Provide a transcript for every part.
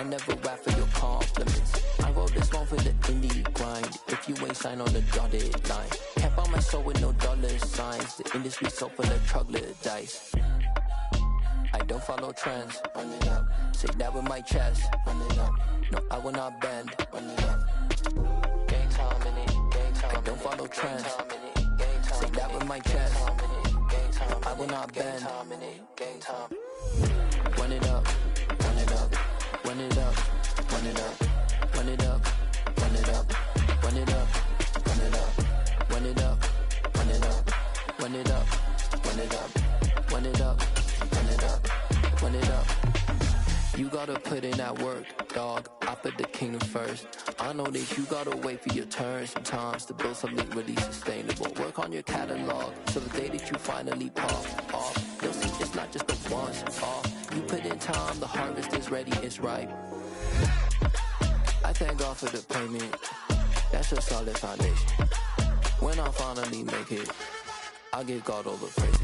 I never rap for your compliments. I wrote this one for the indie grind. If you ain't signed on the dotted line, can't buy my soul with no dollar signs. The industry so full of troglodytes. I don't follow trends. Run it up. Say that with my chest. Run it up. No, I will not bend. Run it up. Gang time in it. Gang time. I don't follow trends. Say that with my chest. No, I will not bend. Gang time. Run it up. Run it up. Run it up. Run it up. Run it up. Run it up. Run it up. Run it up. Run it up. Run it up. Run it up. Run it up. Run it up. Run it up, run it up. You gotta put in that work, dog. I put the kingdom first. I know that you gotta wait for your turn sometimes to build something really sustainable. Work on your catalog, so the day that you finally pop off, you'll see it's not just the once off. You put in time, the harvest is ready, it's ripe. I thank God for the payment. That's a solid foundation. When I finally make it, I'll give God all the praise.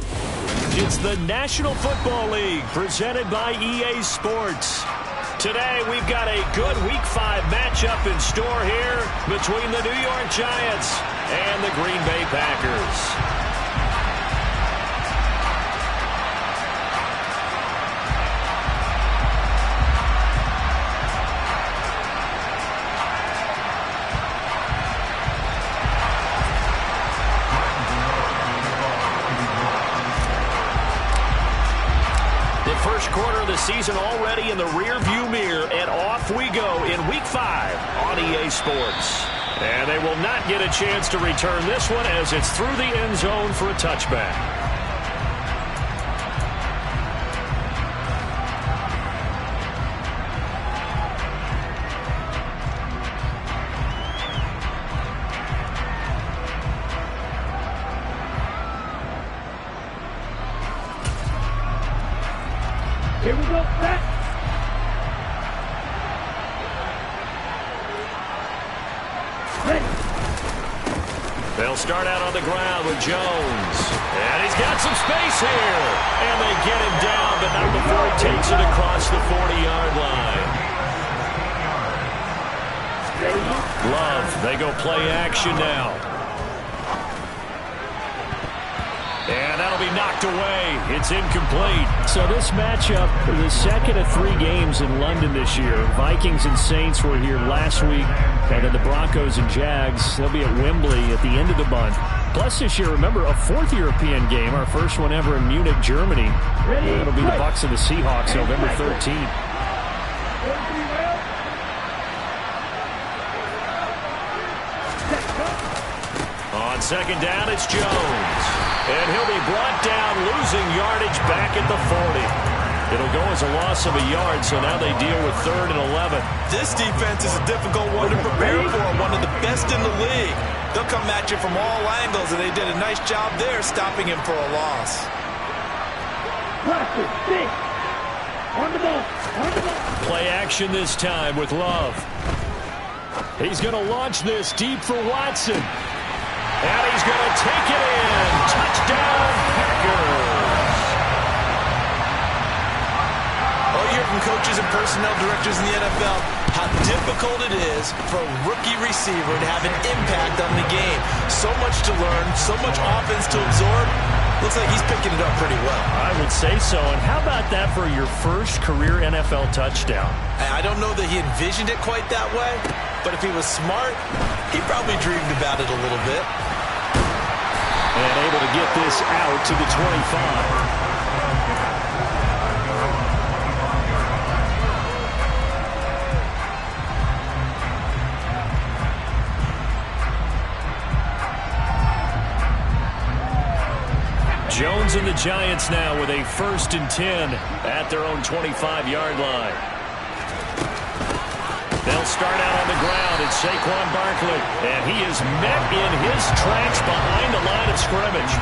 It's the National Football League presented by EA Sports. Today we've got a good Week 5 matchup in store here between the New York Giants and the Green Bay Packers. First quarter of the season already in the rear-view mirror, and off we go in Week 5 on EA Sports. And they will not get a chance to return this one as it's through the end zone for a touchback. Here we go, back. Ready. They'll start out on the ground with Jones. And he's got some space here. And they get him down, but not before he takes it across the 40-yard line. Love, they go play action now. And that'll be knocked away. It's incomplete. So this matchup, the second of 3 games in London this year. Vikings and Saints were here last week. And then the Broncos and Jags, they'll be at Wembley at the end of the month. Plus this year, remember, a 4th European game, our first one ever in Munich, Germany. It'll be the Bucs and the Seahawks November 13th. On second down, it's Jones. And he'll be brought down, losing yardage back at the 40. It'll go as a loss of a yard, so now they deal with 3rd and 11. This defense is a difficult one to prepare for, one of the best in the league. They'll come at you from all angles, and they did a nice job there stopping him for a loss. On the ball. On the ball. Play action this time with Love. He's going to launch this deep for Watson. And he's going to take it in. Touchdown, Packers. Oh, you hear from coaches and personnel directors in the NFL how difficult it is for a rookie receiver to have an impact on the game. So much to learn, so much offense to absorb. Looks like he's picking it up pretty well. I would say so. And how about that for your first career NFL touchdown? I don't know that he envisioned it quite that way, but if he was smart, he probably dreamed about it a little bit. And able to get this out to the 25. Jones and the Giants now with a 1st and 10 at their own 25-yard line. They'll start out on the ground. It's Saquon Barkley. And he is met in his tracks behind the line of scrimmage.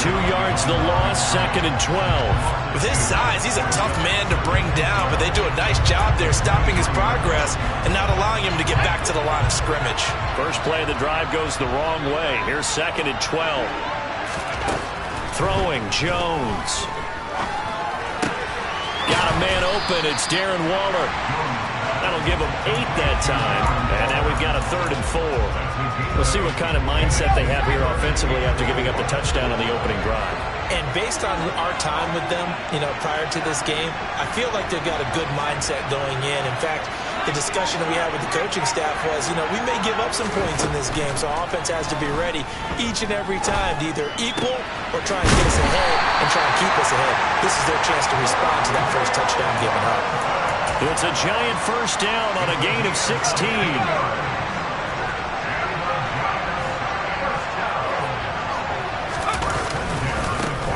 2 yards the loss, 2nd and 12. With his size, he's a tough man to bring down, but they do a nice job there stopping his progress and not allowing him to get back to the line of scrimmage. First play of the drive goes the wrong way. Here's 2nd and 12. Throwing, Jones. Got a man open. It's Darren Waller. give them 8 that time. And now we've got a 3rd and 4. We'll see what kind of mindset they have here offensively after giving up the touchdown on the opening drive. And based on our time with them, prior to this game, I feel like they've got a good mindset going in. In fact, the discussion that we had with the coaching staff was, we may give up some points in this game, so our offense has to be ready each and every time to either equal or try and get us ahead and try and keep us ahead. This is their chance to respond to that first touchdown given up. It's a giant first down on a gain of 16.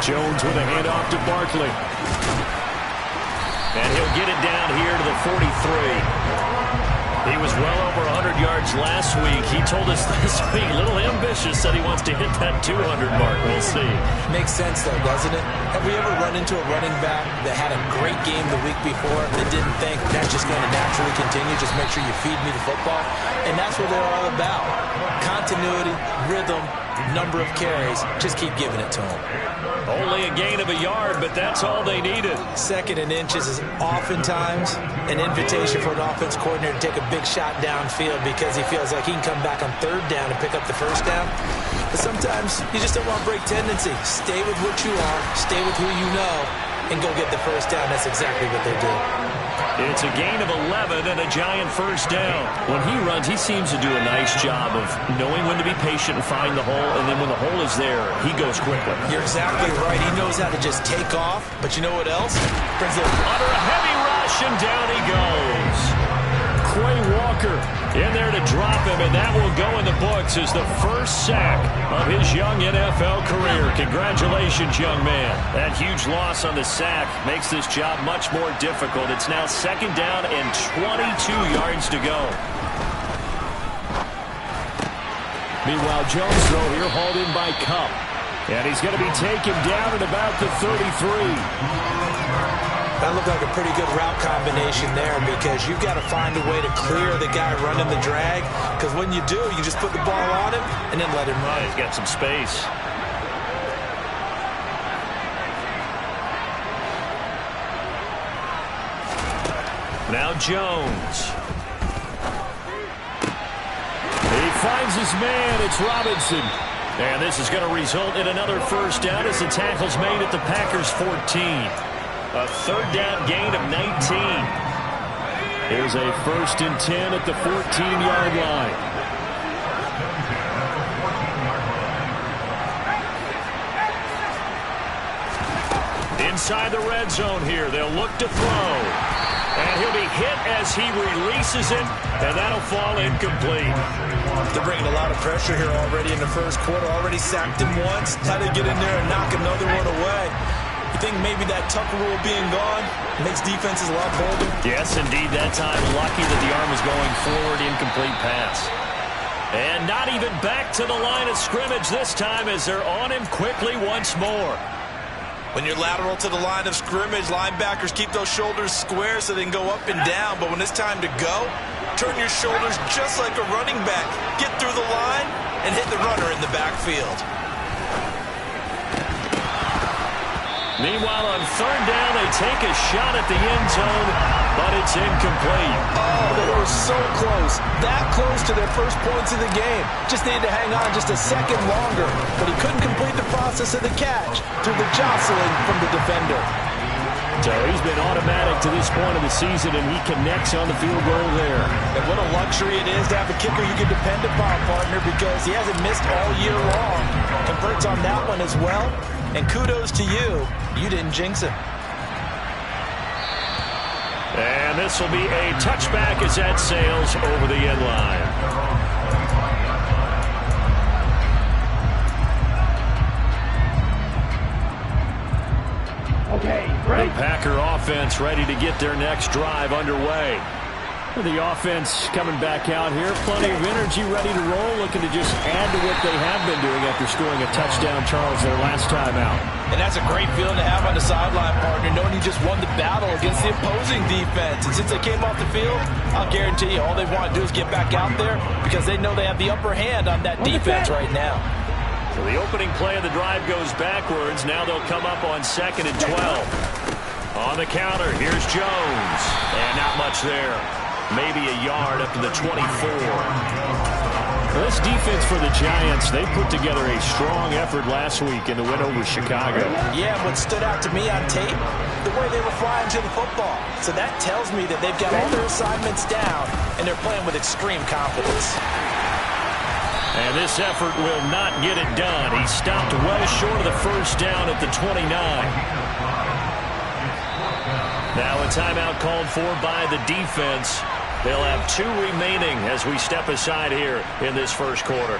Jones with a handoff to Barkley. And he'll get it down here to the 43. He was well over 100 yards last week. He told us this week, a little ambitious, said he wants to hit that 200 mark. We'll see. Makes sense, though, doesn't it? Have we ever run into a running back that had a great game the week before that didn't think that's just going to naturally continue? Just make sure you feed me the football. And that's what they're all about. Continuity, rhythm, number of carries. Just keep giving it to them. Only a gain of a yard, but that's all they needed. 2nd and inches is oftentimes an invitation for an offense coordinator to take a big shot downfield because he feels like he can come back on 3rd down and pick up the first down. But sometimes you just don't want to break tendency. Stay with what you are, stay with who you know, and go get the first down. That's exactly what they did. It's a gain of 11 and a giant first down. When he runs, he seems to do a nice job of knowing when to be patient and find the hole, and then when the hole is there, he goes quickly. You're exactly right. He knows how to just take off, but you know what else? Brings a under a heavy rush, and down he goes. Quay Walker in there to drop him, and that will go in the books as the first sack of his young NFL career. Congratulations, young man. That huge loss on the sack makes this job much more difficult. It's now 2nd down and 22 yards to go. Meanwhile, Jones' throw here hauled in by Cup. And he's going to be taken down at about the 33. That looked like a pretty good route combination there because you've got to find a way to clear the guy running the drag, because when you do, you just put the ball on him and then let him run. He's got some space. Now Jones. He finds his man. It's Robinson. And this is going to result in another first down as the tackle's made at the Packers' 14. A 3rd down gain of 19. Here's a 1st and 10 at the 14-yard line. Inside the red zone here. They'll look to throw. And he'll be hit as he releases it, and that'll fall incomplete. They're bringing a lot of pressure here already in the first quarter. Already sacked him once. Had to get in there and knock another one away. You think maybe that Tucker rule being gone makes defenses a lot bolder? Yes, indeed. That time, lucky that the arm was going forward, incomplete pass. And not even back to the line of scrimmage this time as they're on him quickly once more. When you're lateral to the line of scrimmage, linebackers keep those shoulders square so they can go up and down. But when it's time to go, turn your shoulders just like a running back. Get through the line and hit the runner in the backfield. Meanwhile, on 3rd down, they take a shot at the end zone, but it's incomplete. Oh, they were so close. That close to their first points of the game. Just needed to hang on just a second longer, but he couldn't complete the process of the catch through the jostling from the defender. So he's been automatic to this point of the season, and he connects on the field goal there. And what a luxury it is to have a kicker you can depend upon, partner, because he hasn't missed all year long. Converts on that one as well. And kudos to you. You didn't jinx him. And this will be a touchback as that sails over the end line. Okay, ready? The Packer offense ready to get their next drive underway. The offense coming back out here. Plenty of energy, ready to roll, looking to just add to what they have been doing after scoring a touchdown, Charles, their last time out. And that's a great feeling to have on the sideline, partner, knowing you just won the battle against the opposing defense. And since they came off the field, I'll guarantee you all they want to do is get back out there because they know they have the upper hand on that defense right now. So the opening play of the drive goes backwards. Now they'll come up on 2nd and 12. On the counter, here's Jones. And not much there. maybe a yard up to the 24. Well, this defense for the Giants, they put together a strong effort last week in the win over Chicago. Yeah, what stood out to me on tape, the way they were flying to the football. So that tells me that they've got all their assignments down, and they're playing with extreme confidence. And this effort will not get it done. He stopped well short of the first down at the 29. Now a timeout called for by the defense. They'll have 2 remaining as we step aside here in this first quarter.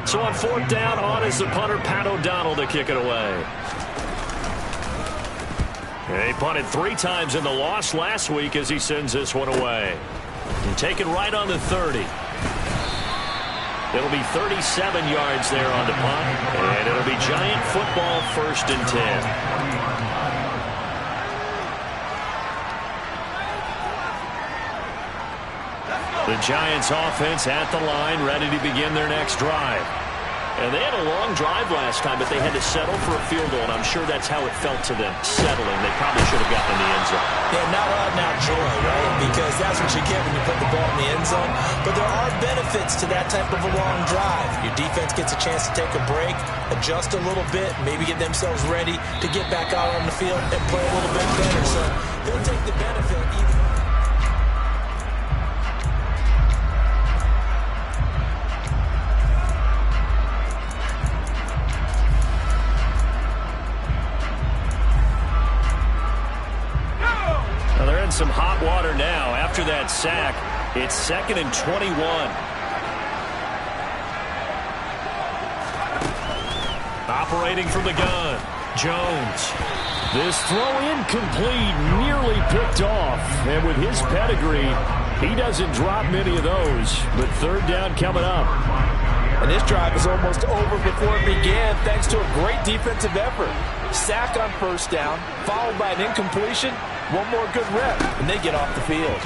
So on 4th down, on is the punter, Pat O'Donnell, to kick it away. They punted 3 times in the loss last week as he sends this one away. And take it right on the 30. It'll be 37 yards there on the punt, and it'll be Giant football, 1st and 10. The Giants offense at the line, ready to begin their next drive. And they had a long drive last time, but they had to settle for a field goal, and I'm sure that's how it felt to them, settling. They probably should have gotten in the end zone. Yeah, not out-and-out joy, right? Because that's what you get when you put the ball in the end zone. But there are benefits to that type of a long drive. Your defense gets a chance to take a break, adjust a little bit, maybe get themselves ready to get back out on the field and play a little bit better. So they'll take the benefit even. Some hot water now after that sack. It's 2nd and 21. Operating from the gun, Jones. This throw incomplete, nearly picked off. And with his pedigree, he doesn't drop many of those. But 3rd down coming up. And this drive is almost over before it began thanks to a great defensive effort. Sack on 1st down, followed by an incompletion. One more good rep, and they get off the field.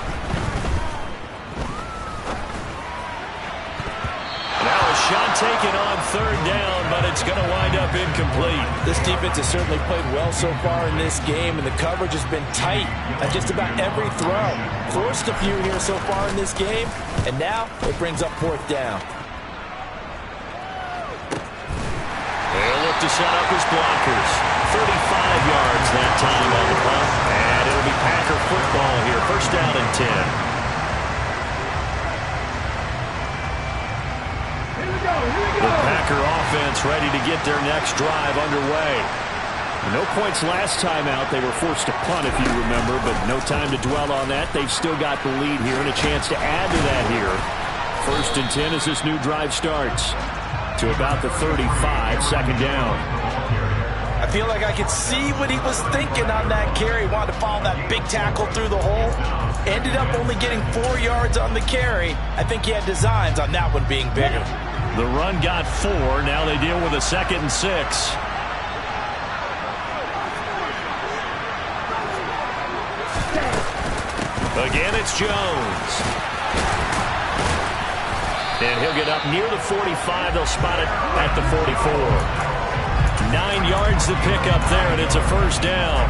Now a shot taken on 3rd down, but it's going to wind up incomplete. This defense has certainly played well so far in this game, and the coverage has been tight at just about every throw. Forced a few here so far in this game, and now it brings up 4th down. They'll look to set up his blockers. 35 yards that time on the punt. And it'll be Packer football here. 1st down and 10. The Packer offense ready to get their next drive underway. No points last time out. They were forced to punt, if you remember, but no time to dwell on that. They've still got the lead here and a chance to add to that here. 1st and 10 as this new drive starts. To about the 35, 2nd down. I feel like I could see what he was thinking on that carry. Wanted to follow that big tackle through the hole. Ended up only getting 4 yards on the carry. I think he had designs on that one being bigger. The run got 4. Now they deal with a 2nd and 6. Again, it's Jones. And he'll get up near the 45. They'll spot it at the 44. 9 yards to pick up there, and it's a 1st down.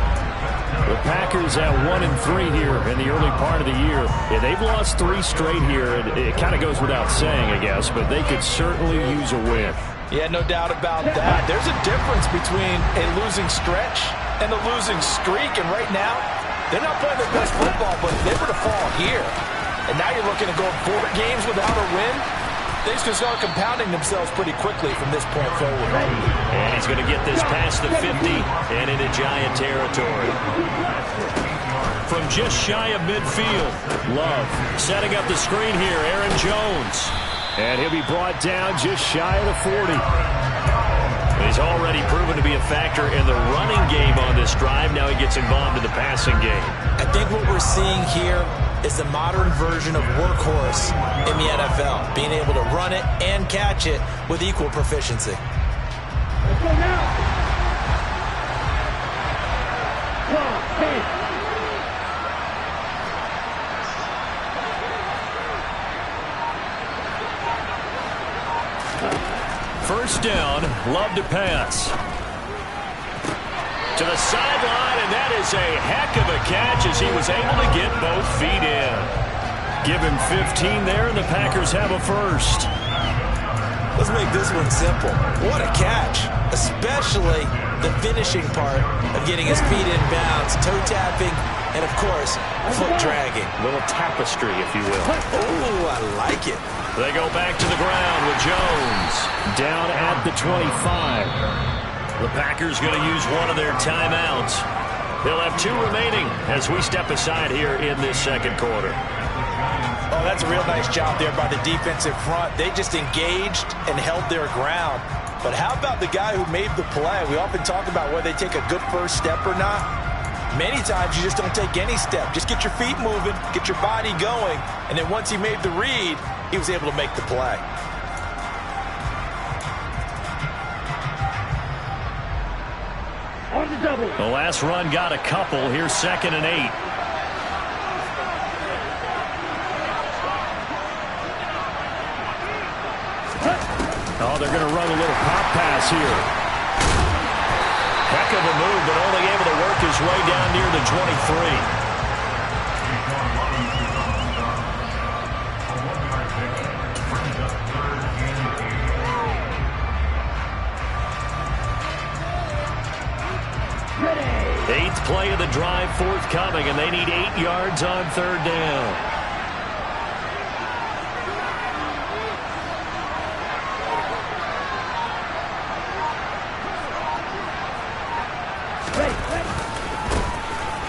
The Packers at 1-3 here in the early part of the year. Yeah, they've lost 3 straight here, and it kind of goes without saying, I guess, but they could certainly use a win. Yeah, no doubt about that. There's a difference between a losing stretch and a losing streak, and right now, they're not playing their best football, but if they were to fall here, and now you're looking to go 4 games without a win, things can start compounding themselves pretty quickly from this point forward. And he's going to get this past the 50 and into Giant territory. From just shy of midfield, Love setting up the screen here, Aaron Jones. And he'll be brought down just shy of the 40. He's already proven to be a factor in the running game on this drive. Now he gets involved in the passing game. I think what we're seeing here is the modern version of workhorse in the NFL, being able to run it and catch it with equal proficiency. Let's go now. Come on, hey. First down, Love to pass. To the sideline, and that is a heck of a catch as he was able to get both feet in. Give him 15 there, and the Packers have a first. Let's make this one simple. What a catch, especially the finishing part of getting his feet in bounds, toe tapping, and, of course, foot dragging. A little tapestry, if you will. Oh, I like it. They go back to the ground with Jones. Down at the 25. The Packers going to use one of their timeouts. They'll have 2 remaining as we step aside here in this second quarter. Oh, that's a real nice job there by the defensive front. They just engaged and held their ground. But how about the guy who made the play? We often talk about whether they take a good first step or not. Many times you just don't take any step. Just get your feet moving, get your body going, and then once he made the read, he was able to make the play. On the double. The last run got a couple. Here's 2nd and 8. Oh, they're going to run a little pop pass here. Heck of a move, but only able to work his way down near the 23. Eighth play of the drive forthcoming, and they need 8 yards on 3rd down.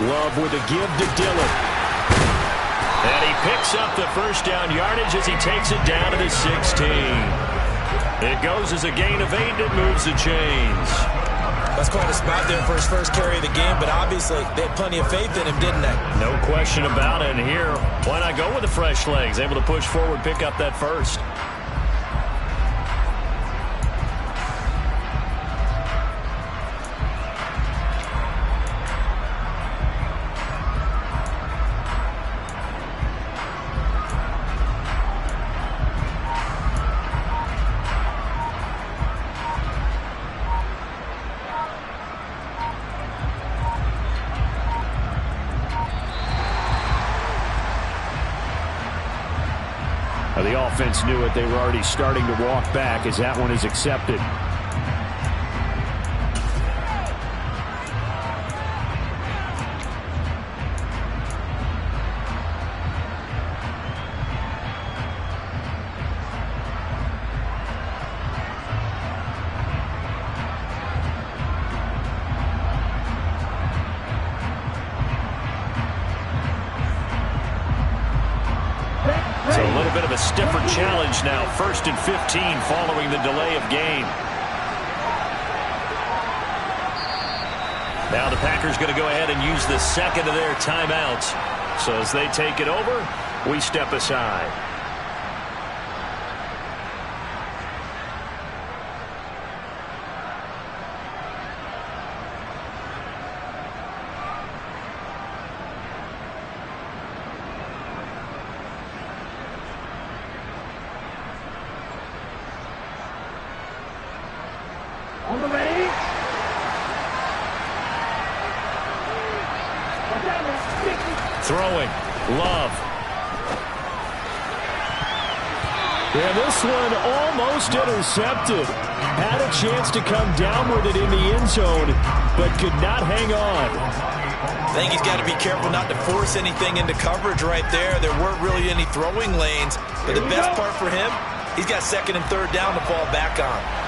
Love with a give to Dillon. And he picks up the first down yardage as he takes it down to the 16. It goes as a gain of 8, and it moves the chains. That's quite a spot there for his first carry of the game, but obviously they had plenty of faith in him, didn't they? No question about it. And here, why not go with the fresh legs? Able to push forward, pick up that first. The offense knew it. They were already starting to walk back as that one is accepted. A stiffer challenge now. 1st and 15 following the delay of game. Now the Packers going to go ahead and use the 2nd of their timeouts. So as they take it over, we step aside. On the ready. Throwing. Love. Yeah, this one almost intercepted. Had a chance to come down with it in the end zone, but could not hang on. I think he's got to be careful not to force anything into coverage right there. There weren't really any throwing lanes, but the best part for him, he's got 2nd and 3rd down to fall back on.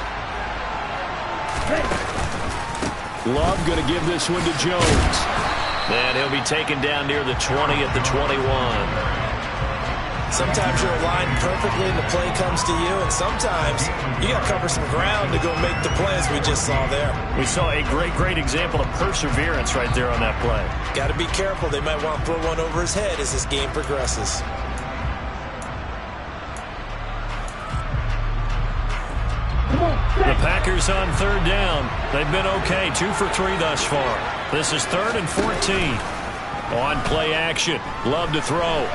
Love going to give this one to Jones. And he'll be taken down near the 20 at the 21. Sometimes you're aligned perfectly and the play comes to you, and sometimes you got to cover some ground to go make the play as we just saw there. We saw a great example of perseverance right there on that play. Got to be careful. They might want to throw one over his head as this game progresses. The Packers on 3rd down. They've been okay. 2 for 3 thus far. This is 3rd and 14. On play action. Love to throw.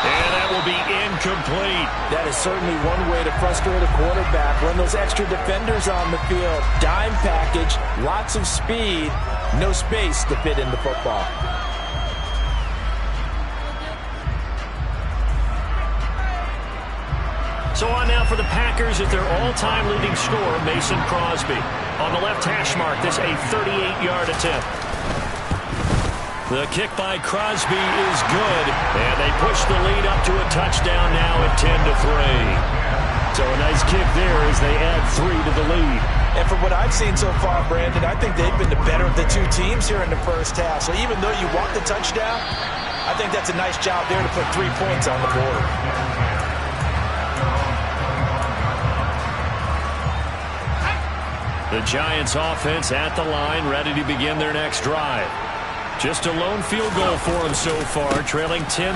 And that will be incomplete. That is certainly one way to frustrate a quarterback. Run those extra defenders on the field. Dime package, lots of speed, no space to fit in the football. So on now for the Packers at their all-time leading scorer, Mason Crosby. On the left hash mark, this a 38-yard attempt. The kick by Crosby is good, and they push the lead up to a touchdown now at 10-3. So a nice kick there as they add 3 to the lead. And from what I've seen so far, Brandon, I think they've been the better of the two teams here in the first half. So even though you want the touchdown, I think that's a nice job there to put 3 points on the board. The Giants offense at the line, ready to begin their next drive. Just a lone field goal for them so far, trailing 10-3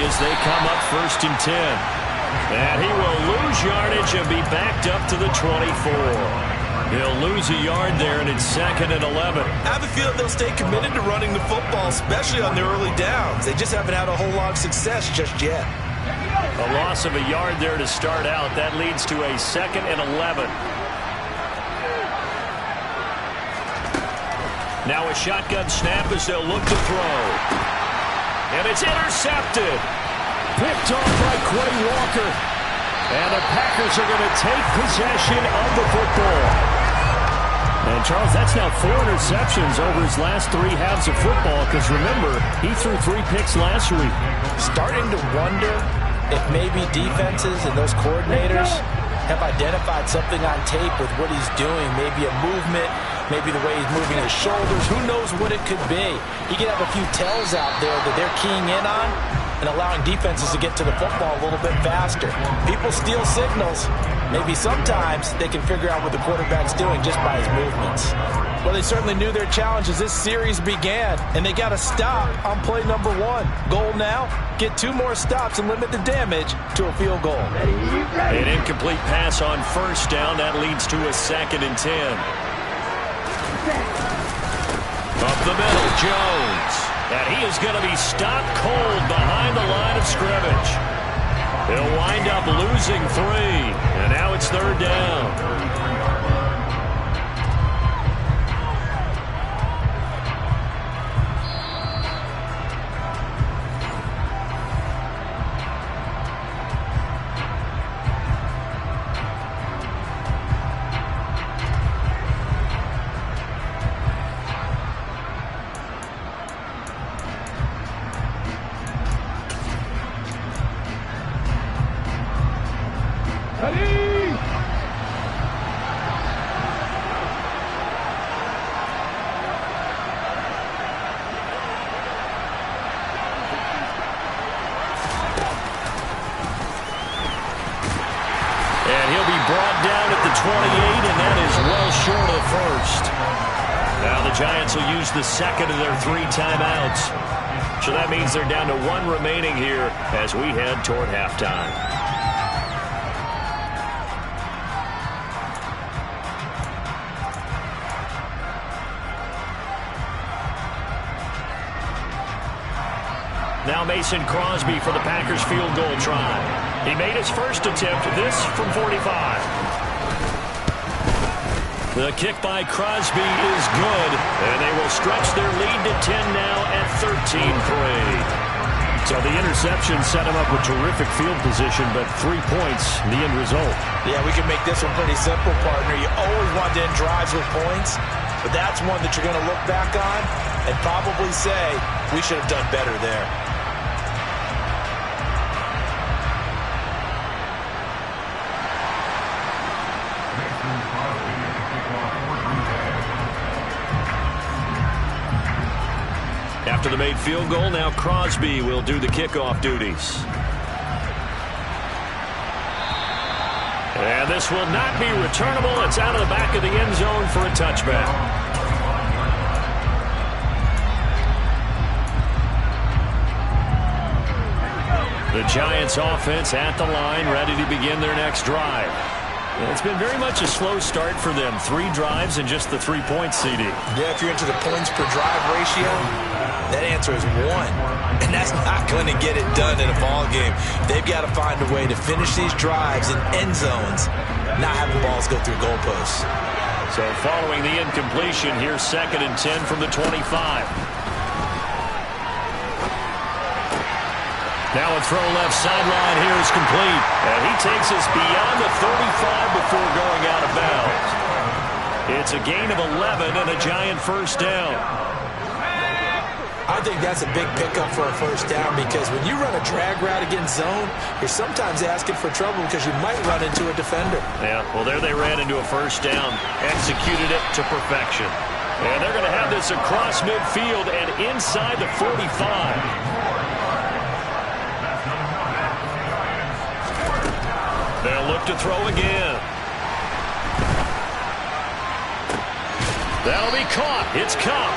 as they come up 1st and 10. And he will lose yardage and be backed up to the 24. He'll lose a yard there, and it's 2nd and 11. I have a feeling they'll stay committed to running the football, especially on their early downs. They just haven't had a whole lot of success just yet. A loss of a yard there to start out. That leads to a 2nd and 11. Now a shotgun snap as they'll look to throw. And it's intercepted. Picked off by Quay Walker. And the Packers are going to take possession of the football. And, Charles, that's now 4 interceptions over his last 3 halves of football because, remember, he threw 3 picks last week. Starting to wonder if maybe defenses and those coordinators have identified something on tape with what he's doing, maybe a movement, maybe the way he's moving his shoulders. Who knows what it could be? He could have a few tells out there that they're keying in on and allowing defenses to get to the football a little bit faster. People steal signals. Maybe sometimes they can figure out what the quarterback's doing just by his movements. Well, they certainly knew their challenge as this series began, and they got to stop on play number 1. Goal now, get 2 more stops and limit the damage to a field goal. An incomplete pass on 1st down. That leads to a 2nd and 10. Up the middle, Jones. And he is going to be stopped cold behind the line of scrimmage. He'll wind up losing 3. And now it's 3rd down. Giants will use the 2nd of their 3 timeouts. So that means they're down to 1 remaining here as we head toward halftime. Now Mason Crosby for the Packers field goal try. He made his first attempt, this from 45. The kick by Crosby is good, and they will stretch their lead to 10 now at 13-3. So the interception set him up with terrific field position, but 3 points, the end result. Yeah, we can make this one pretty simple, partner. You always want to end drives with points, but that's one that you're going to look back on and probably say, we should have done better there. After the made field goal, now Crosby will do the kickoff duties. And this will not be returnable. It's out of the back of the end zone for a touchback. The Giants offense at the line, ready to begin their next drive. It's been very much a slow start for them. 3 drives and just the 3 points, CD. Yeah, if you're into the points per drive ratio, That answer is 1. And that's not going to get it done in a ball game. They've got to find a way to finish these drives in end zones, not having balls go through goalposts. So following the incompletion, here's 2nd and 10 from the 25. Now a throw left sideline here is complete. And he takes us beyond the 35 before going out of bounds. It's a gain of 11 and a Giant first down. I think that's a big pickup for a first down because when you run a drag route against zone, you're sometimes asking for trouble because you might run into a defender. Yeah, well, there they ran into a first down, executed it to perfection. And they're going to have this across midfield and inside the 45. They'll look to throw again. That'll be caught. It's Cup.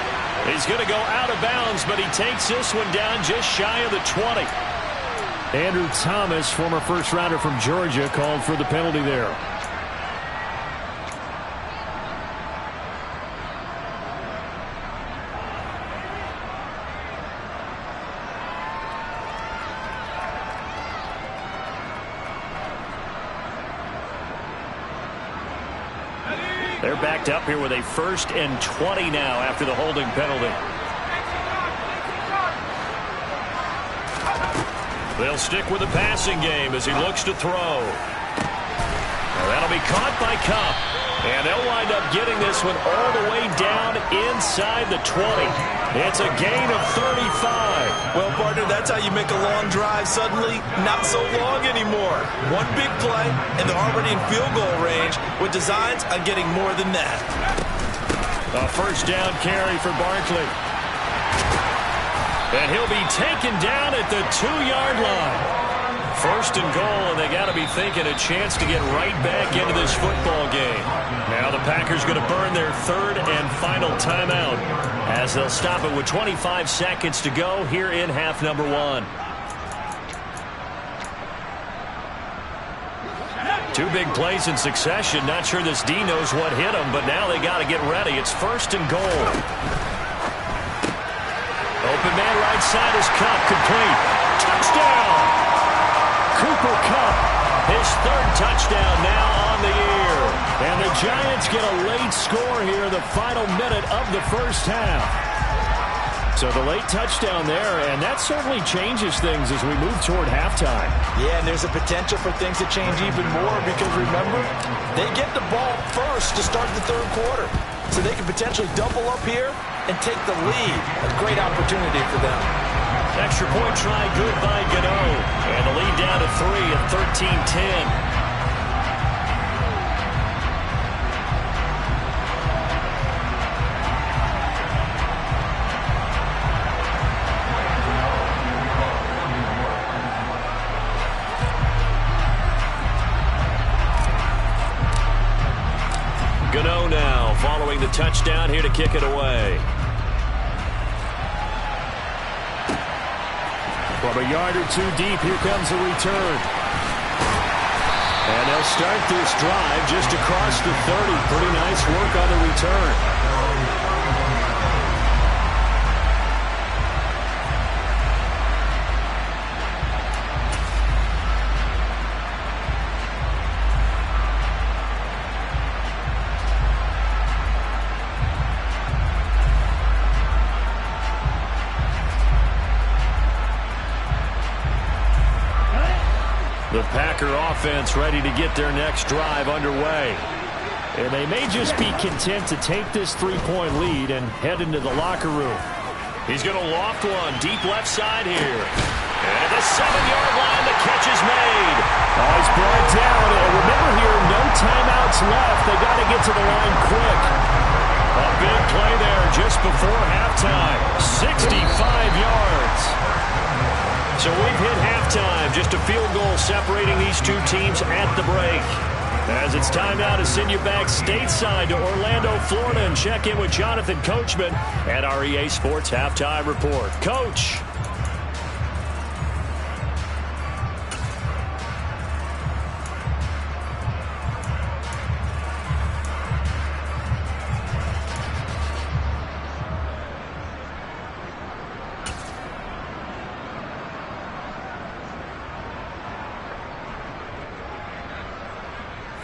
He's going to go out of bounds, but he takes this one down just shy of the 20. Andrew Thomas, former first-rounder from Georgia, called for the penalty there. They're backed up here with a 1st and 20 now after the holding penalty. They'll stick with the passing game as he looks to throw. Well, that'll be caught by Cup. And they'll wind up getting this one all the way down inside the 20. It's a gain of 35. Well, partner, that's how you make a long drive suddenly not so long anymore. One big play, and they're already in field goal range with designs on getting more than that. A first down carry for Barkley. And he'll be taken down at the 2-yard line. 1st and goal, and they got to be thinking a chance to get right back into this football game. Now the Packers going to burn their 3rd and final timeout as they'll stop it with 25 seconds to go here in half number 1. 2 big plays in succession. Not sure this D knows what hit him, but now they got to get ready. It's 1st and goal. Open man right side is Cup, complete. Touchdown! Cooper Kupp, his 3rd touchdown now on the year. And the Giants get a late score here in the final minute of the first half. So the late touchdown there, and that certainly changes things as we move toward halftime. Yeah, and there's a potential for things to change even more because, remember, they get the ball first to start the 3rd quarter. So they can potentially double up here and take the lead. A great opportunity for them. Extra point try good by Gano. And the lead down to 3 at 13-10. Gano now following the touchdown here to kick it away. From a yard or 2 deep, here comes a return. And they'll start this drive just across the 30. Pretty nice work on the return. The Packer offense ready to get their next drive underway. And they may just be content to take this 3-point lead and head into the locker room. He's going to loft one deep left side here. And at the 7-yard line, the catch is made. Oh, he's brought down. And remember here, no timeouts left. They got to get to the line quick. A big play there just before halftime. 65 yards. So we've hit halftime. Just a field goal separating these 2 teams at the break. As it's time now to send you back stateside to Orlando, Florida, and check in with Jonathan Coachman at our EA Sports Halftime Report. Coach.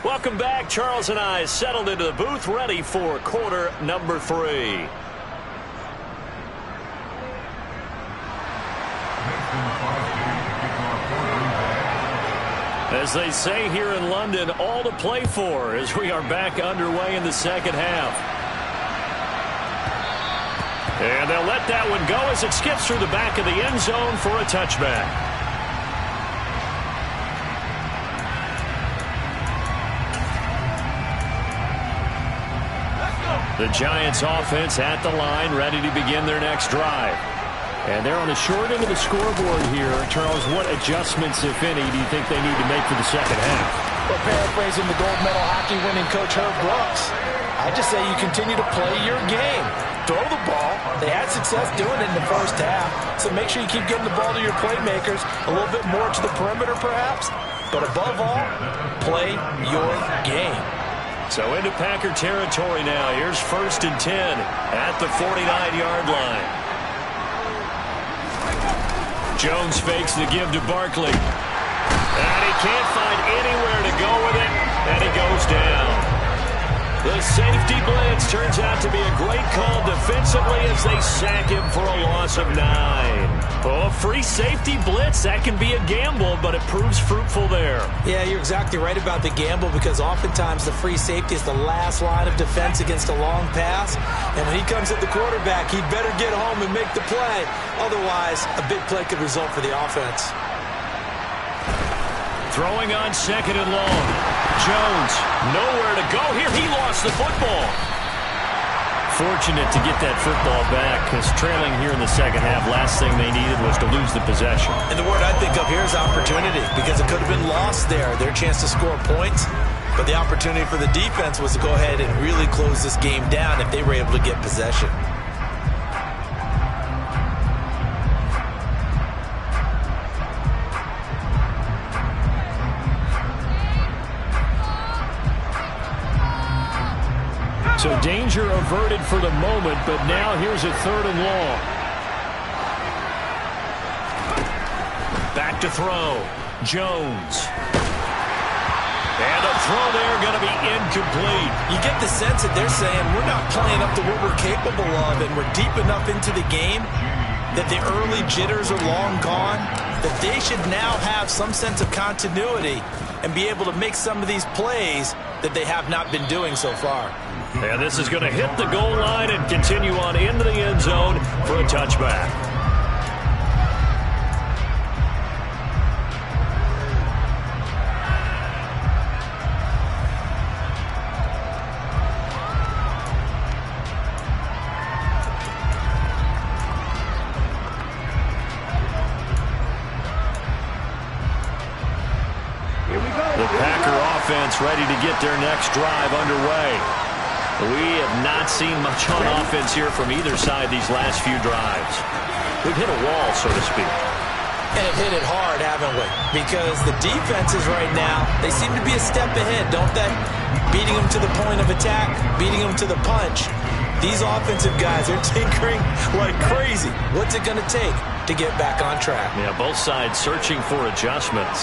Welcome back. Charles and I settled into the booth, ready for quarter number 3. As they say here in London, all to play for as we are back underway in the second half. And they'll let that one go as it skips through the back of the end zone for a touchback. The Giants offense at the line, ready to begin their next drive. And they're on the short end of the scoreboard here. Charles, what adjustments, if any, do you think they need to make for the second half? Well, paraphrasing the gold medal hockey winning coach Herb Brooks, I just say you continue to play your game. Throw the ball. They had success doing it in the first half, so make sure you keep getting the ball to your playmakers, a little bit more to the perimeter perhaps, but above all, play your game. So into Packer territory now. Here's 1st and 10 at the 49-yard line. Jones fakes the give to Barkley. And he can't find anywhere to go with it, and he goes down. The safety blitz turns out to be a great call defensively as they sack him for a loss of 9. Oh, free safety blitz, that can be a gamble, but it proves fruitful there. Yeah, you're exactly right about the gamble because oftentimes the free safety is the last line of defense against a long pass. And when he comes at the quarterback, he'd better get home and make the play. Otherwise, a big play could result for the offense. Throwing on 2nd and long. Jones, nowhere to go here. He lost the football. Fortunate to get that football back because trailing here in the second half, last thing they needed was to lose the possession. And the word I think of here is opportunity because it could have been lost there. Their chance to score points. But the opportunity for the defense was to go ahead and really close this game down if they were able to get possession. So danger averted for the moment, but now here's a 3rd and long. Back to throw. Jones. And a throw there going to be incomplete. You get the sense that they're saying we're not playing up to what we're capable of and we're deep enough into the game that the early jitters are long gone, that they should now have some sense of continuity and be able to make some of these plays that they have not been doing so far. And this is going to hit the goal line and continue on into the end zone for a touchback. Here we go. The Packer offense ready to get their next drive underway. We have not seen much on offense here from either side these last few drives. We've hit a wall, so to speak. And it hit it hard, haven't we? Because the defenses right now, they seem to be a step ahead, don't they? Beating them to the point of attack, beating them to the punch. These offensive guys are tinkering like crazy. What's it going to take to get back on track? Yeah, both sides searching for adjustments.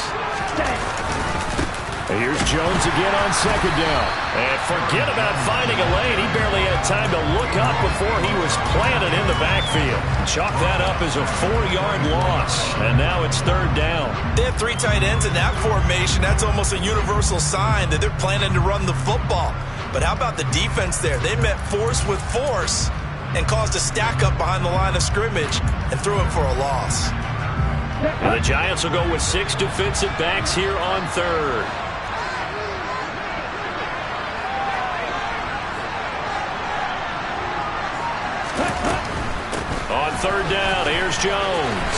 Here's Jones again on 2nd down. And forget about finding a lane. He barely had time to look up before he was planted in the backfield. Chalk that up as a 4-yard loss. And now it's 3rd down. They have 3 tight ends in that formation. That's almost a universal sign that they're planning to run the football. But how about the defense there? They met force with force and caused a stack up behind the line of scrimmage and threw it for a loss. And the Giants will go with 6 defensive backs here on 3rd. On 3rd down, here's Jones.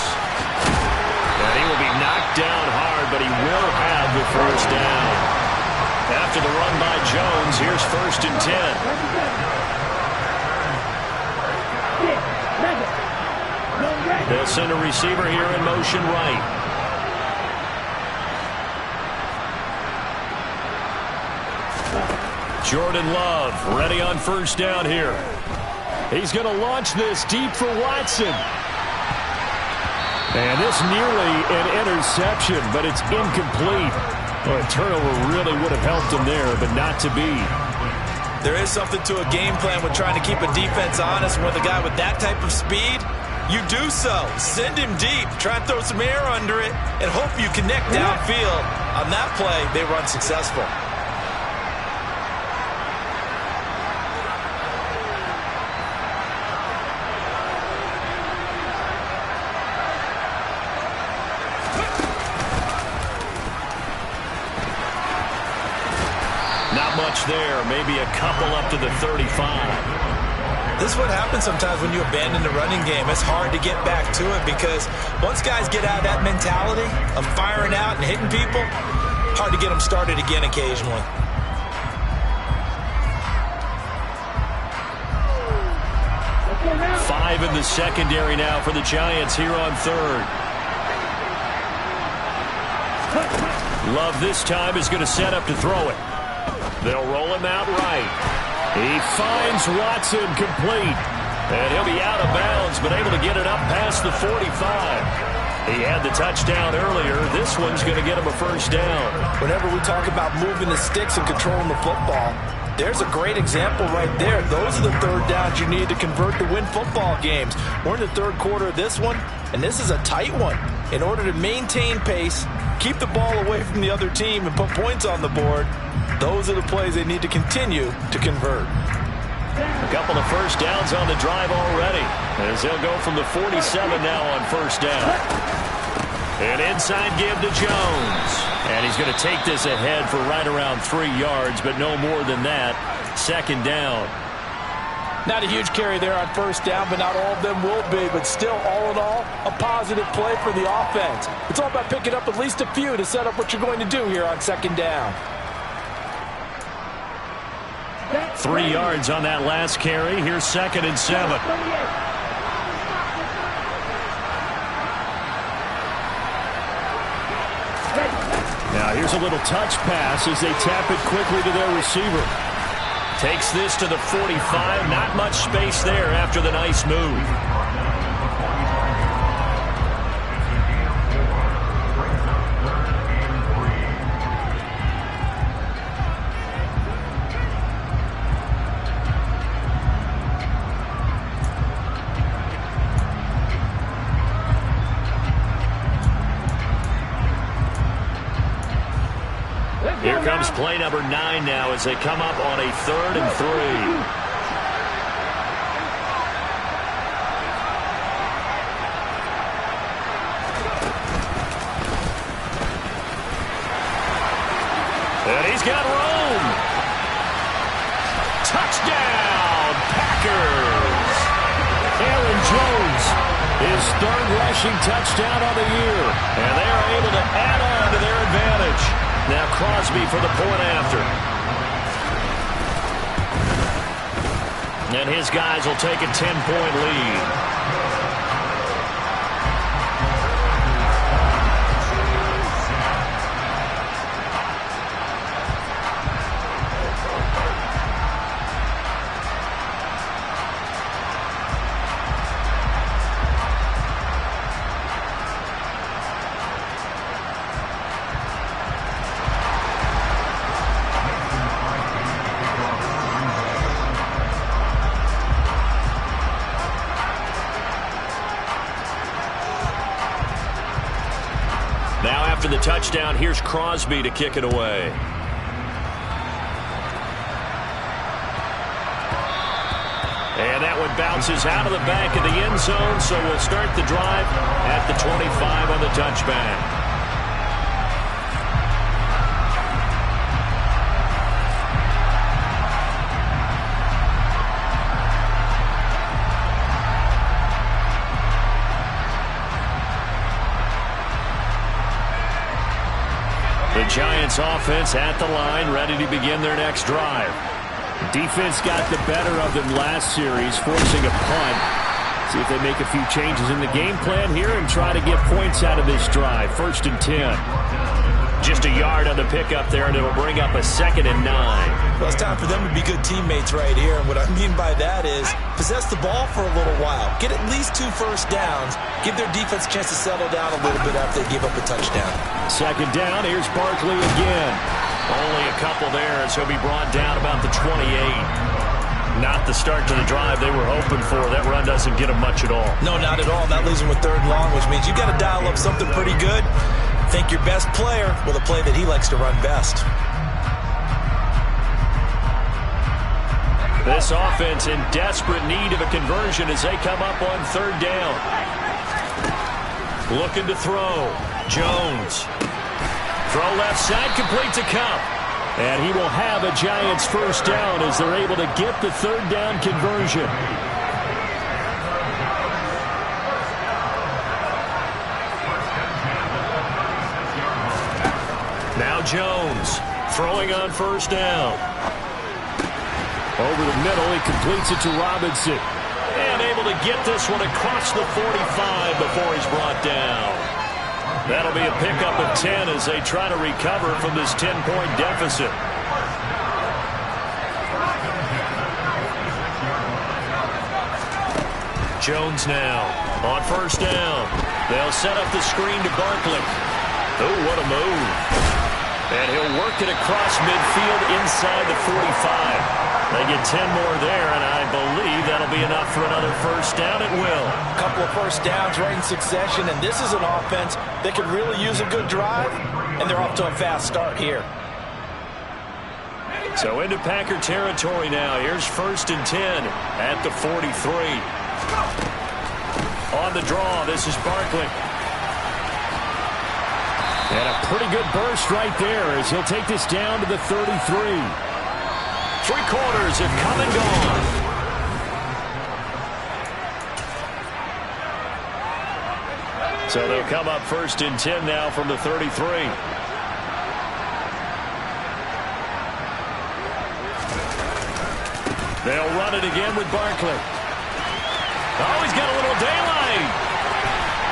And he will be knocked down hard, but he will have the 1st down. After the run by Jones, here's 1st and 10. They'll send a receiver here in motion right. Jordan Love ready on 1st down here. He's going to launch this deep for Watson. And this nearly an interception, but it's incomplete. Well, a turnover really would have helped him there, but not to be. There is something to a game plan with trying to keep a defense honest. With a guy with that type of speed, you do so. Send him deep. Try and throw some air under it and hope you connect downfield. On that play, they were unsuccessful. Not much there. Maybe a couple up to the 35. This is what happens sometimes when you abandon the running game. It's hard to get back to it because once guys get out of that mentality of firing out and hitting people, hard to get them started again occasionally. Five in the secondary now for the Giants here on third. Love this time is going to set up to throw it. They'll roll him out right. He finds Watson complete. And he'll be out of bounds, but able to get it up past the 45. He had the touchdown earlier. This one's going to get him a first down. Whenever we talk about moving the sticks and controlling the football, there's a great example right there. Those are the third downs you need to convert to win football games. We're in the third quarter of this one, and this is a tight one. In order to maintain pace, keep the ball away from the other team, and put points on the board, those are the plays they need to continue to convert. A couple of first downs on the drive already, as they'll go from the 47 now on first down. An inside give to Jones. And he's going to take this ahead for right around 3 yards, but no more than that. Second down. Not a huge carry there on first down, but not all of them will be. But still, all in all, a positive play for the offense. It's all about picking up at least a few to set up what you're going to do here on second down. 3 yards on that last carry. Here's 2nd and 7. Now here's a little touch pass as they tap it quickly to their receiver. Takes this to the 45. Not much space there after the nice move. Here comes play number 9 now as they come up on a 3rd and 3. And he's got room. Touchdown, Packers. Aaron Jones, his 3rd rushing touchdown of the year. And they are able to add on to their advantage. Now Crosby for the point after. And his guys will take a 10-point lead. Now after the touchdown, here's Crosby to kick it away. And that one bounces out of the back of the end zone, so we'll start the drive at the 25 on the touchback. The Giants offense at the line, ready to begin their next drive. Defense got the better of them last series, forcing a punt. See if they make a few changes in the game plan here and try to get points out of this drive. 1st and 10. Just a yard on the pickup there, and it'll bring up a 2nd and 9. Well, it's time for them to be good teammates right here. And what I mean by that is possess the ball for a little while. Get at least 2 first downs. Give their defense a chance to settle down a little bit after they give up a touchdown. 2nd down. Here's Barkley again. Only a couple there as he'll be brought down about the 28. Not the start to the drive they were hoping for. That run doesn't get them much at all. No, not at all. That leaves them with 3rd and long, which means you got to dial up something pretty good. Think your best player with a play that he likes to run best. This offense in desperate need of a conversion as they come up on 3rd down. Looking to throw. Jones. Throw left side, complete to Cup. And he will have a Giants first down as they're able to get the 3rd down conversion. Now Jones throwing on 1st down. Over the middle, he completes it to Robinson. And able to get this one across the 45 before he's brought down. That'll be a pickup of 10 as they try to recover from this 10-point deficit. Jones now on 1st down. They'll set up the screen to Barkley. Oh, what a move. And he'll work it across midfield inside the 45. They get 10 more there, and I believe that'll be enough for another first down. It will. A couple of first downs right in succession, and this is an offense that could really use a good drive, and they're off to a fast start here. So into Packer territory now. Here's 1st and 10 at the 43. On the draw, this is Barkley. And a pretty good burst right there as he'll take this down to the 33. 3 quarters have come and gone. So they'll come up 1st and 10 now from the 33. They'll run it again with Barkley. Oh, he's got a little daylight.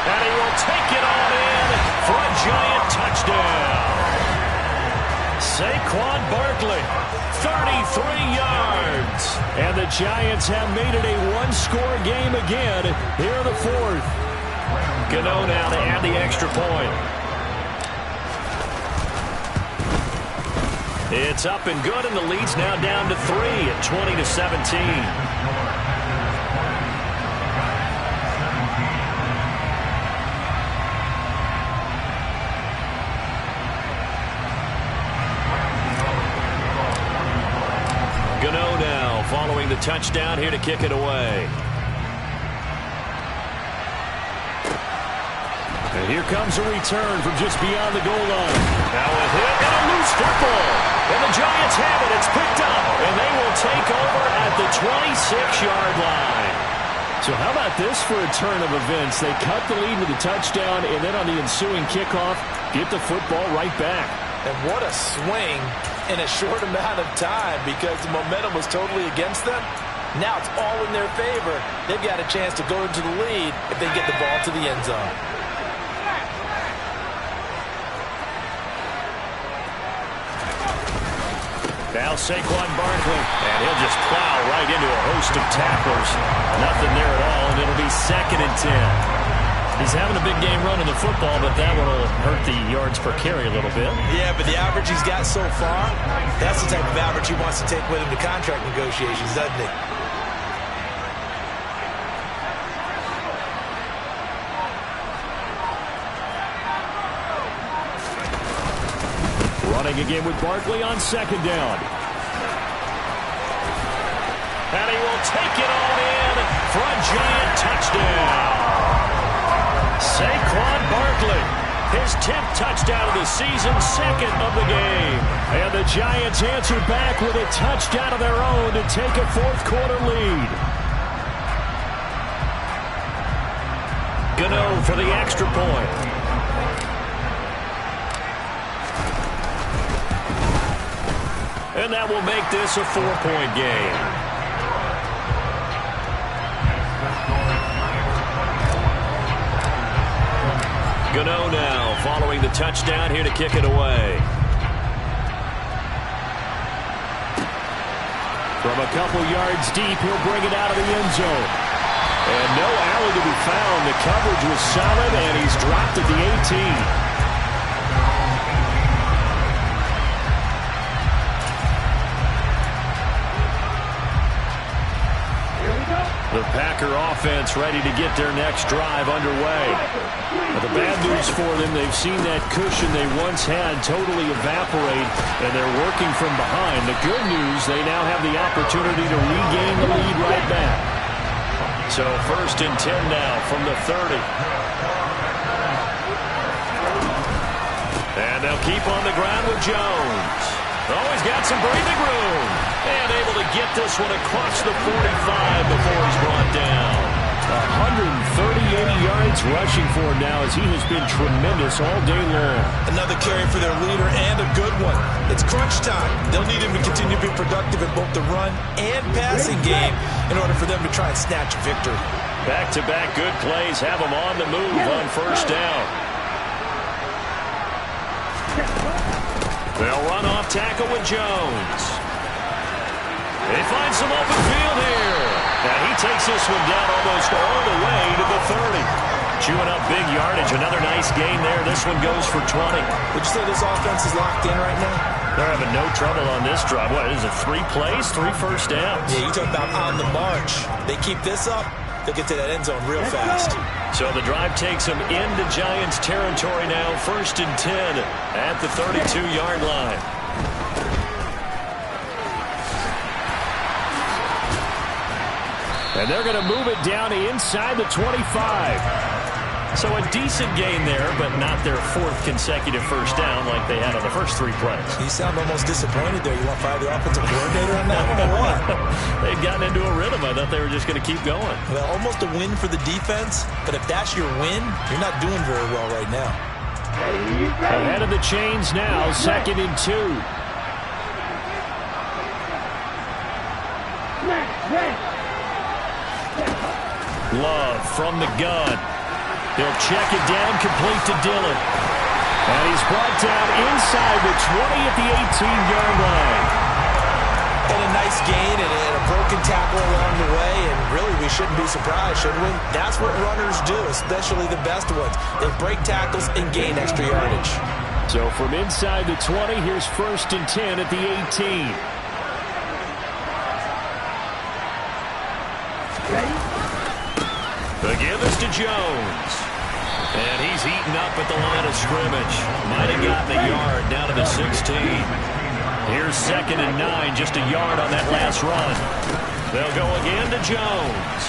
And he will take it on in for a Giant touchdown. Saquon Barkley, 33 yards. And the Giants have made it a 1-score game again here in the 4th. Gano now to add the extra point. It's up and good, and the lead's now down to 3 at 20-17. Gano now following the touchdown here to kick it away. And here comes a return from just beyond the goal line. Now a hit and a loose football. And the Giants have it. It's picked up. And they will take over at the 26-yard line. So how about this for a turn of events? They cut the lead with a touchdown, and then on the ensuing kickoff, get the football right back. And what a swing in a short amount of time because the momentum was totally against them. Now it's all in their favor. They've got a chance to go into the lead if they get the ball to the end zone. Now Saquon Barkley, and he'll just plow right into a host of tacklers. Nothing there at all, and it'll be 2nd and 10. He's having a big game running the football, but that one will hurt the yards per carry a little bit. Yeah, but the average he's got so far, that's the type of average he wants to take with him to contract negotiations, doesn't he? Running again with Barkley on 2nd down. And he will take it all in for a Giant touchdown. Saquon Barkley, his 10th touchdown of the season, 2nd of the game. And the Giants answer back with a touchdown of their own to take a 4th quarter lead. Gano for the extra point. And that will make this a 4-point game. Gano now following the touchdown here to kick it away. From a couple yards deep, he'll bring it out of the end zone. And no alley to be found. The coverage was solid, and he's dropped at the 18. The Packer offense ready to get their next drive underway. Now, the bad news for them, they've seen that cushion they once had totally evaporate, and they're working from behind. The good news, they now have the opportunity to regain the lead right back. So 1st and 10 now from the 30. And they'll keep on the ground with Jones. Always got some breathing room. And able to get this one across the 45 before he's brought down. 130 yards rushing for him now as he has been tremendous all day long. Another carry for their leader and a good one. It's crunch time. They'll need him to continue to be productive in both the run and passing game in order for them to try and snatch a victory. Back-to-back good plays have him on the move on 1st down. They'll run off tackle with Jones. They find some open field here. Now he takes this one down almost all the way to the 30. Chewing up big yardage. Another nice gain there. This one goes for 20. Would you say this offense is locked in right now? They're having no trouble on this drive. What is it, 3 plays, 3 first downs? Yeah, you talk about on the march. They keep this up, they'll get to that end zone real fast. So the drive takes them into Giants territory now. 1st and 10 at the 32-yard line. And they're going to move it down inside the 25. So a decent gain there, but not their 4th consecutive first down like they had on the first 3 plays. You sound almost disappointed there. You want to fire the offensive coordinator on that one or what? They'd gotten into a rhythm. I thought they were just going to keep going. Well, almost a win for the defense, but if that's your win, you're not doing very well right now. Ahead of the chains now, 2nd and 2. Love from the gun. He'll check it down, complete to Dillon. And he's brought down inside the 20 at the 18-yard line. And a nice gain and a broken tackle along the way, and really we shouldn't be surprised, should we? That's what runners do, especially the best ones. They break tackles and gain extra yardage. So from inside the 20, here's 1st and 10 at the 18. The give is to Jones. And he's eaten up at the line of scrimmage. Might have gotten a yard down to the 16. Here's 2nd and 9, just a yard on that last run. They'll go again to Jones.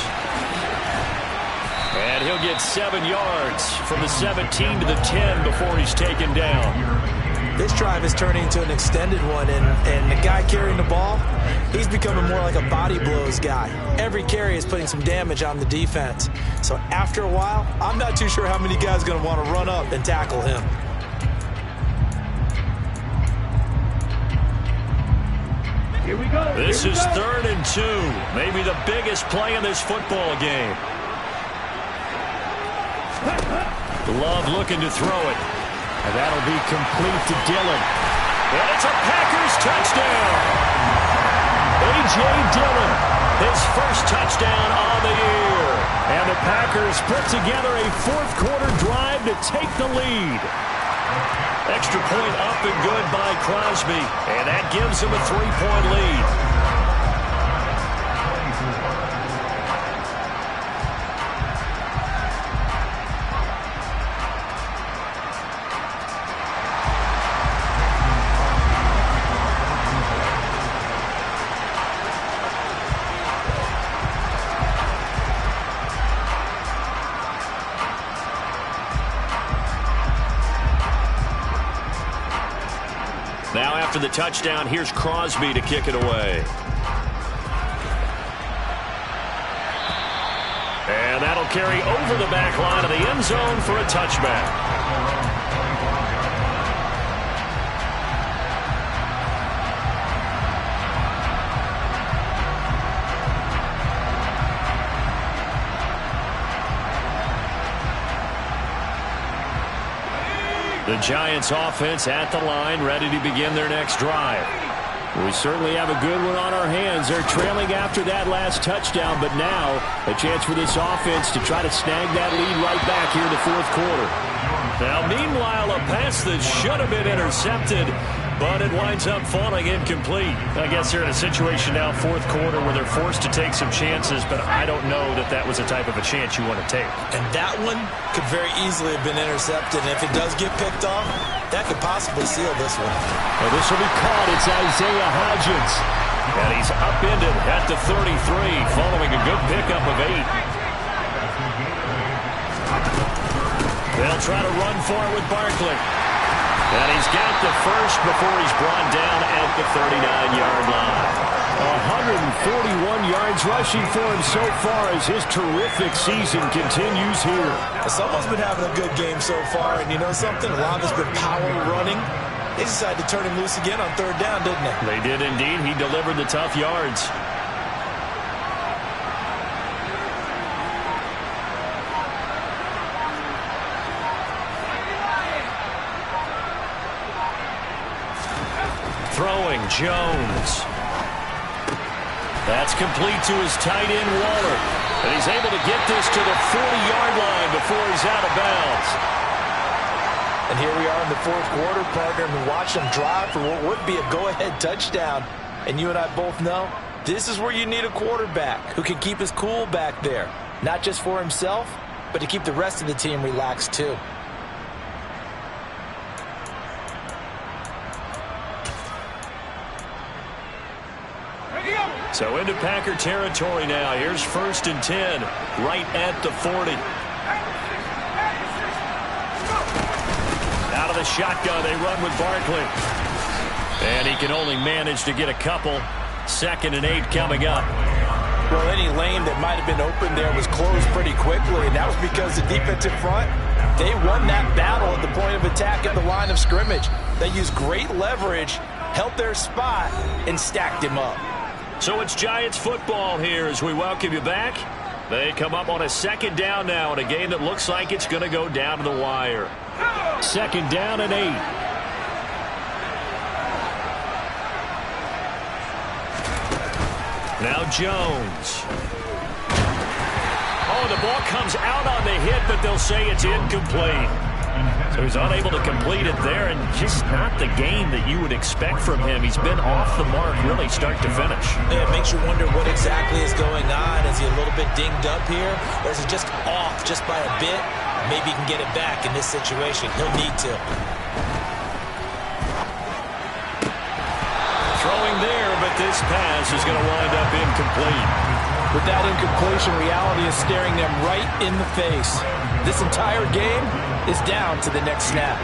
And he'll get 7 yards from the 17 to the 10 before he's taken down. This drive is turning into an extended one, and the guy carrying the ball, he's becoming more like a body blows guy. Every carry is putting some damage on the defense. So after a while, I'm not too sure how many guys are going to want to run up and tackle him. Here we go. This is 3rd and 2. Maybe the biggest play in this football game. Love looking to throw it. And that'll be complete to Dillon. And it's a Packers touchdown. A.J. Dillon, his first touchdown on the year. And the Packers put together a 4th-quarter drive to take the lead. Extra point up and good by Crosby. And that gives him a 3-point lead. Now after the touchdown, here's Crosby to kick it away. And that'll carry over the back line of the end zone for a touchback. The Giants offense at the line, ready to begin their next drive. We certainly have a good one on our hands. They're trailing after that last touchdown, but now a chance for this offense to try to snag that lead right back here in the fourth quarter. Now, meanwhile, a pass that should have been intercepted, but it winds up falling incomplete. I guess they're in a situation now, fourth quarter, where they're forced to take some chances, but I don't know that that was the type of a chance you want to take. And that one could very easily have been intercepted, and if it does get picked off, that could possibly seal this one. Well, this will be caught. It's Isaiah Hodgins. And he's upended at the 33, following a good pickup of 8. They'll try to run for it with Barkley. And he's got the first before he's brought down at the 39-yard line. 141 yards rushing for him so far as his terrific season continues here. Someone's been having a good game so far, and you know something? A lot of it's been power running. They decided to turn him loose again on third down, didn't they? They did indeed. He delivered the tough yards. Throwing, Jones. That's complete to his tight end, Waller. And he's able to get this to the 40-yard line before he's out of bounds. And here we are in the fourth quarter, partner, and we watch them drive for what would be a go-ahead touchdown. And you and I both know this is where you need a quarterback who can keep his cool back there. Not just for himself, but to keep the rest of the team relaxed too. So into Packer territory now. Here's 1st and 10, right at the 40. Out of the shotgun, they run with Barkley. And he can only manage to get a couple. 2nd and 8 coming up. Well, any lane that might have been open there was closed pretty quickly, and that was because the defensive front, they won that battle at the point of attack at the line of scrimmage. They used great leverage, held their spot, and stacked him up. So it's Giants football here as we welcome you back. They come up on a 2nd down now in a game that looks like it's going to go down to the wire. 2nd down and 8. Now Jones. Oh, the ball comes out on the hit, but they'll say it's incomplete. So he's unable to complete it there, and just not the game that you would expect from him. He's been off the mark really start to finish. Yeah, it makes you wonder what exactly is going on. Is he a little bit dinged up here, or is he just off just by a bit? Maybe he can get it back in this situation. He'll need to. Throwing there, but this pass is going to wind up incomplete. With that incompletion, reality is staring them right in the face. This entire game is down to the next snap.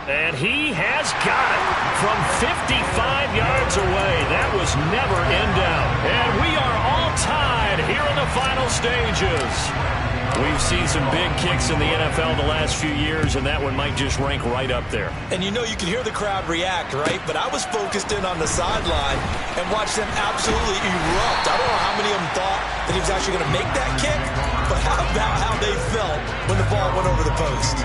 And he has got it from 55 yards away. That was never in doubt. And we are all tied here in the final stages. We've seen some big kicks in the NFL the last few years, and that one might just rank right up there. And you know, you can hear the crowd react, right? But I was focused in on the sideline and watched them absolutely erupt. I don't know how many of them thought that he was actually going to make that kick, but how about how they felt when the ball went over the post?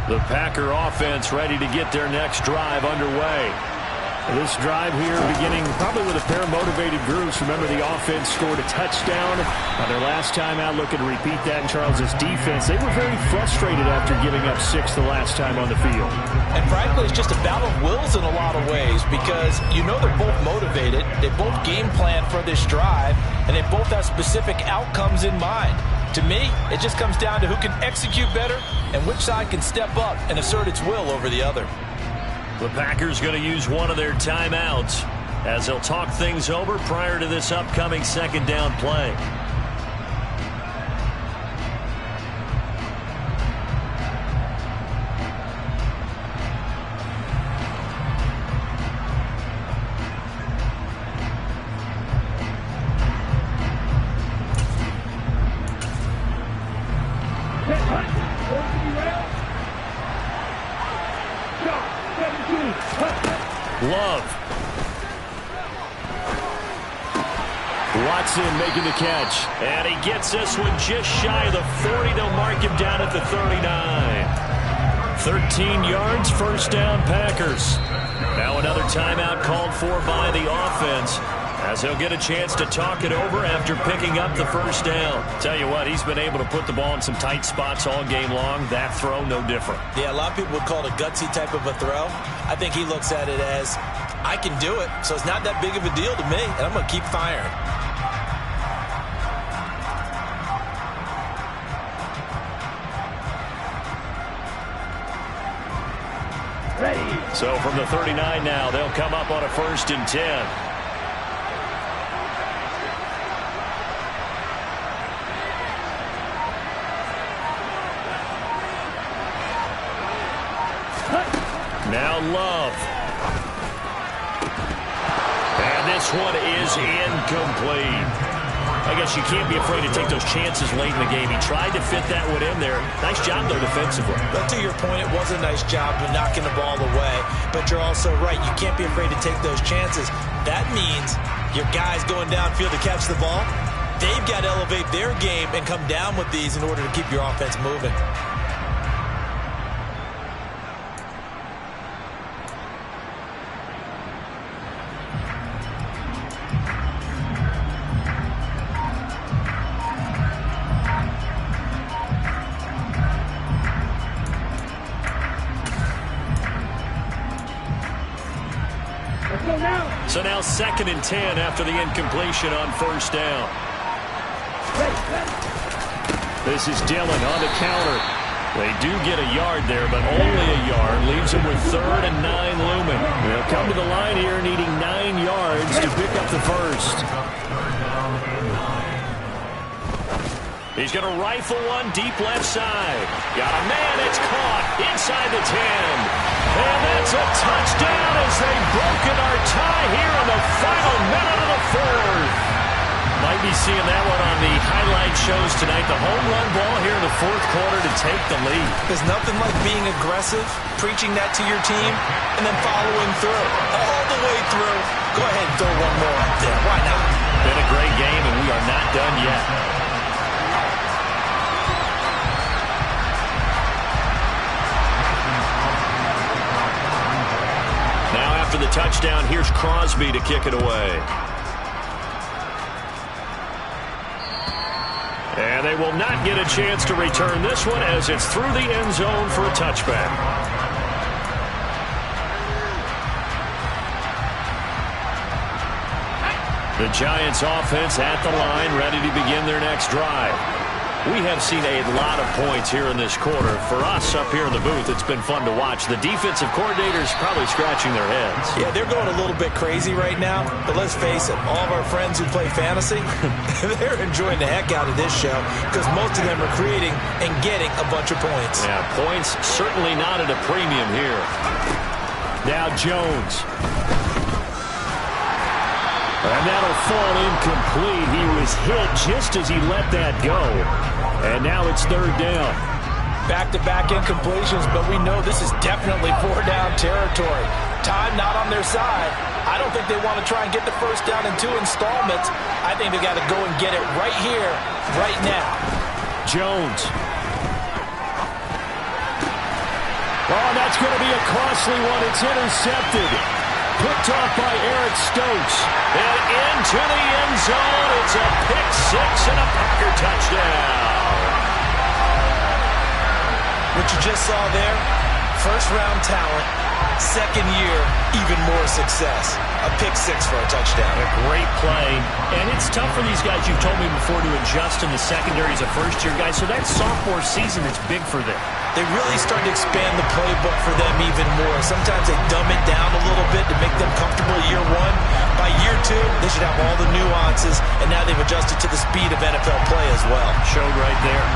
The Packer offense ready to get their next drive underway. This drive here beginning probably with a pair of motivated groups. Remember, the offense scored a touchdown on their last time out, looking to repeat that in Charles's defense. They were very frustrated after giving up 6 the last time on the field. And frankly, it's just a battle of wills in a lot of ways because you know they're both motivated. They both game plan for this drive, and they both have specific outcomes in mind. To me, it just comes down to who can execute better and which side can step up and assert its will over the other. The Packers going to use one of their timeouts as they'll talk things over prior to this upcoming second down play. Love. Watson making the catch. And he gets this one just shy of the 40. They'll mark him down at the 39. 13 yards, first down, Packers. Now another timeout called for by the offense, as he'll get a chance to talk it over after picking up the first down. Tell you what, he's been able to put the ball in some tight spots all game long. That throw, no different. Yeah, a lot of people would call it a gutsy type of a throw. I think he looks at it as, I can do it, so it's not that big of a deal to me, and I'm going to keep firing. So from the 39 now, they'll come up on a 1st and 10. Now Love. And this one is incomplete. I guess you can't be afraid to take those chances late in the game. He tried to fit that one in there. Nice job, though, defensively. But to your point, it was a nice job of knocking the ball away. But you're also right. You can't be afraid to take those chances. That means your guys going downfield to catch the ball, they've got to elevate their game and come down with these in order to keep your offense moving. So now 2nd and 10 after the incompletion on 1st down. This is Dillon on the counter. They do get a yard there, but only a yard. Leaves them with 3rd and 9 looming. They'll come to the line here needing 9 yards to pick up the first. He's going to rifle one deep left side. Got a man. It's caught inside the 10. And that's a touchdown as they've broken our tie here in the final minute of the 4th. Might be seeing that one on the highlight shows tonight. The home run ball here in the 4th quarter to take the lead. There's nothing like being aggressive, preaching that to your team, and then following through. All the way through. Go ahead and throw one more up there. Why not? Been a great game, and we are not done yet. After the touchdown, here's Crosby to kick it away. And they will not get a chance to return this one as it's through the end zone for a touchback. The Giants offense at the line, ready to begin their next drive. We have seen a lot of points here in this quarter. For us up here in the booth, it's been fun to watch. The defensive coordinators probably scratching their heads. Yeah, they're going a little bit crazy right now. But let's face it, all of our friends who play fantasy, they're enjoying the heck out of this show because most of them are creating and getting a bunch of points. Yeah, points certainly not at a premium here. Now Jones. And that'll fall incomplete. He was hit just as he let that go. And now it's 3rd down. Back-to-back incompletions, but we know this is definitely 4-down territory. Time not on their side. I don't think they want to try and get the first down in 2 installments. I think they got to go and get it right here, right now. Jones. Oh, that's going to be a costly one. It's intercepted. picked off by Eric Stokes. And into the end zone. It's a pick six and a Packer touchdown. What you just saw there, first-round talent, second year, even more success. A pick six for a touchdown. A great play. And it's tough for these guys, you've told me before, to adjust in the secondary as a first-year guy. So that sophomore season is big for them. They really start to expand the playbook for them even more. Sometimes they dumb it down a little bit to make them comfortable year one. By year two, they should have all the nuances, and now they've adjusted to the speed of NFL play as well. Showed right there.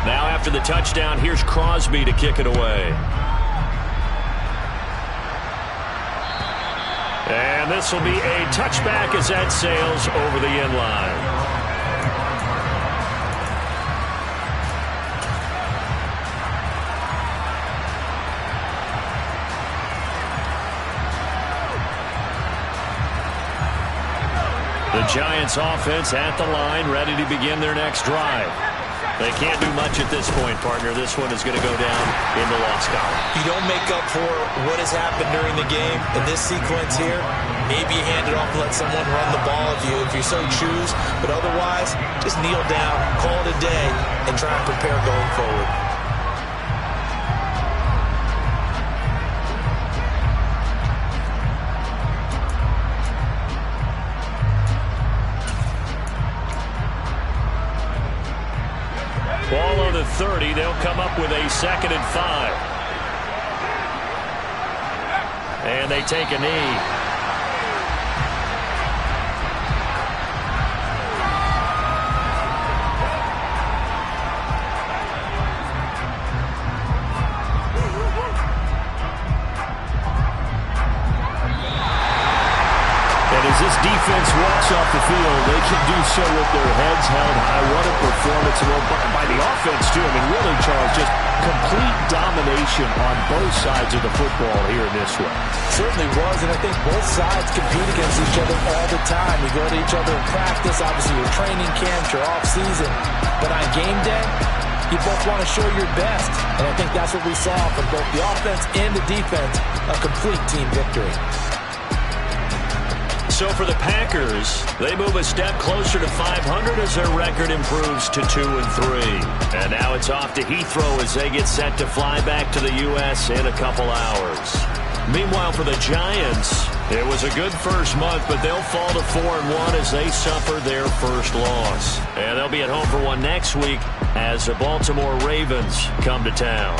Now after the touchdown, here's Crosby to kick it away. And this will be a touchback as that sails over the end line. The Giants offense at the line, ready to begin their next drive. They can't do much at this point, partner. This one is going to go down in the loss column. You don't make up for what has happened during the game. In this sequence here, maybe you hand it off and let someone run the ball if you so choose. But otherwise, just kneel down, call it a day, and try and prepare going forward. Ball on the 30. They'll come up with a 2nd and 5. And they take a knee. As this defense walks off the field, they can do so with their heads held high. What a performance by the offense, too. I mean, really, Charles, just complete domination on both sides of the football here in this one. Certainly was, and I think both sides compete against each other all the time. You go to each other in practice, obviously your training camps, your off-season. But on game day, you both want to show your best. And I think that's what we saw from both the offense and the defense, a complete team victory. So for the Packers, they move a step closer to 500 as their record improves to 2-3. And now it's off to Heathrow as they get set to fly back to the U.S. in a couple hours. Meanwhile, for the Giants, it was a good first month, but they'll fall to 4-1 as they suffer their first loss. And they'll be at home for one next week as the Baltimore Ravens come to town.